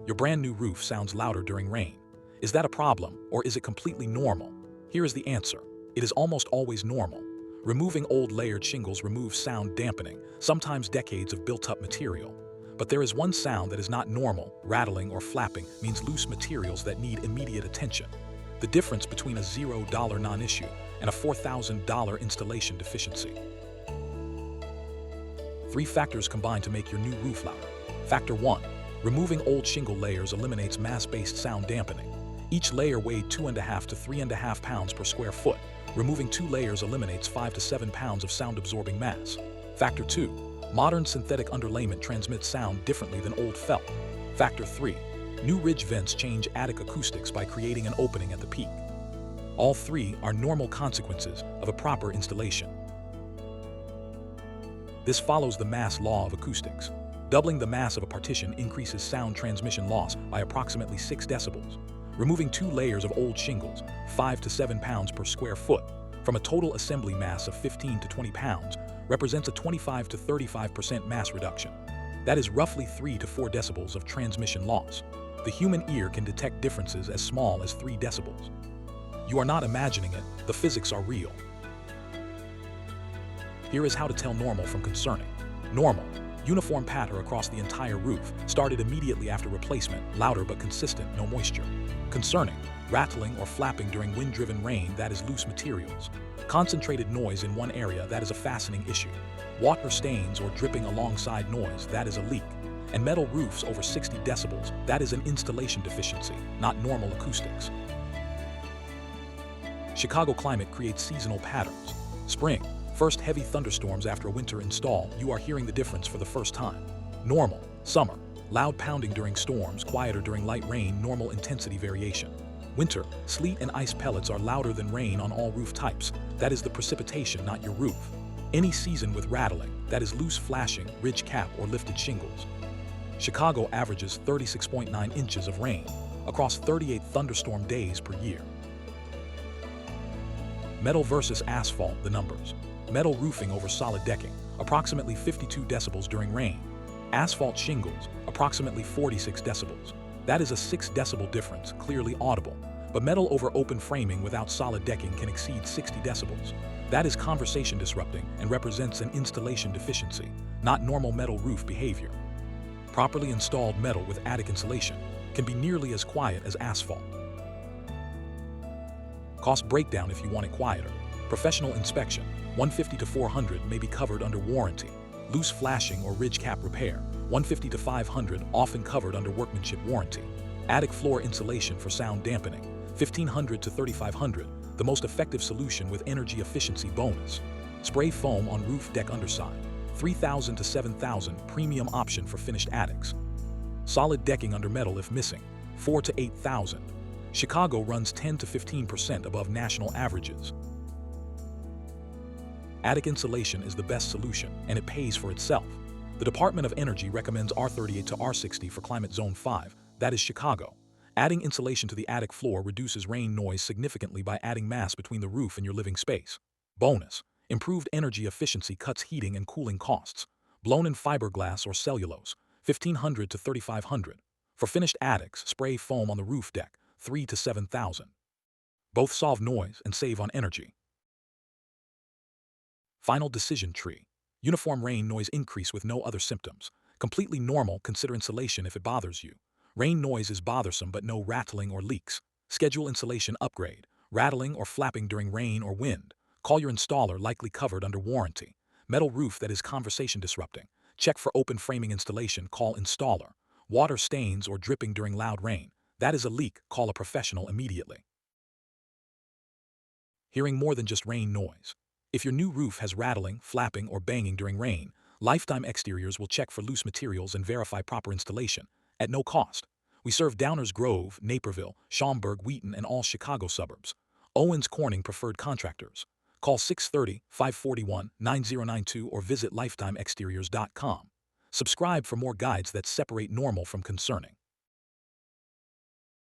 Your brand new roof sounds louder during rain. Is that a problem, or is it completely normal? Here is the answer. It is almost always normal. Removing old layered shingles removes sound dampening, sometimes decades of built-up material. But there is one sound that is not normal. Rattling or flapping means loose materials that need immediate attention. The difference between a $0 non-issue and a $4,000 installation deficiency. 3 factors combine to make your new roof louder. Factor 1. Removing old shingle layers eliminates mass-based sound dampening. Each layer weighed 2.5 to 3.5 pounds per square foot. Removing 2 layers eliminates 5 to 7 pounds of sound-absorbing mass. Factor 2. Modern synthetic underlayment transmits sound differently than old felt. Factor 3. New ridge vents change attic acoustics by creating an opening at the peak. All 3 are normal consequences of a proper installation. This follows the Mass Law of Acoustics. Doubling the mass of a partition increases sound transmission loss by approximately 6 decibels. Removing 2 layers of old shingles, 5 to 7 pounds per square foot, from a total assembly mass of 15 to 20 pounds, represents a 25 to 35% mass reduction. That is roughly 3 to 4 decibels of transmission loss. The human ear can detect differences as small as 3 decibels. You are not imagining it, the physics are real. Here is how to tell normal from concerning. Normal. Uniform patter across the entire roof, started immediately after replacement, louder but consistent, no moisture. Concerning. Rattling or flapping during wind-driven rain, that is loose materials. Concentrated noise in one area, that is a fastening issue. Water stains or dripping alongside noise, that is a leak. And metal roofs over 60 decibels, that is an installation deficiency, not normal acoustics. Chicago climate creates seasonal patterns. Spring. First heavy thunderstorms after a winter install, you are hearing the difference for the first time. Normal. Summer. Loud pounding during storms, quieter during light rain, normal intensity variation. Winter. Sleet and ice pellets are louder than rain on all roof types. That is the precipitation, not your roof. Any season with rattling, that is loose flashing, ridge cap, or lifted shingles. Chicago averages 36.9 inches of rain across 38 thunderstorm days per year. Metal versus asphalt, the numbers. Metal roofing over solid decking, approximately 52 decibels during rain. Asphalt shingles, approximately 46 decibels. That is a 6 decibel difference, clearly audible. But metal over open framing without solid decking can exceed 60 decibels. That is conversation disrupting and represents an installation deficiency, not normal metal roof behavior. Properly installed metal with attic insulation can be nearly as quiet as asphalt. Cost breakdown if you want it quieter. Professional inspection, $150 to $400 may be covered under warranty. Loose flashing or ridge cap repair, $150 to $500 often covered under workmanship warranty. Attic floor insulation for sound dampening, $1,500 to $3,500, the most effective solution with energy efficiency bonus. Spray foam on roof deck underside, $3,000 to $7,000 premium option for finished attics. Solid decking under metal if missing, $4,000 to $8,000. Chicago runs 10 to 15% above national averages. Attic insulation is the best solution, and it pays for itself. The Department of Energy recommends R38 to R60 for Climate Zone 5, that is Chicago. Adding insulation to the attic floor reduces rain noise significantly by adding mass between the roof and your living space. Bonus. Improved energy efficiency cuts heating and cooling costs. Blown-in fiberglass or cellulose, $1,500 to $3,500. For finished attics, spray foam on the roof deck, $3,000 to $7,000. Both solve noise and save on energy. Final decision tree. Uniform rain noise increase with no other symptoms. Completely normal, consider insulation if it bothers you. Rain noise is bothersome but no rattling or leaks. Schedule insulation upgrade. Rattling or flapping during rain or wind. Call your installer, likely covered under warranty. Metal roof that is conversation disrupting. Check for open framing installation, call installer. Water stains or dripping during loud rain. That is a leak, call a professional immediately. Hearing more than just rain noise. If your new roof has rattling, flapping, or banging during rain, Lifetime Xteriors will check for loose materials and verify proper installation, at no cost. We serve Downers Grove, Naperville, Schaumburg, Wheaton, and all Chicago suburbs. Owens Corning Preferred Contractors. Call 630-541-9092 or visit lifetimexteriors.com. Subscribe for more guides that separate normal from concerning.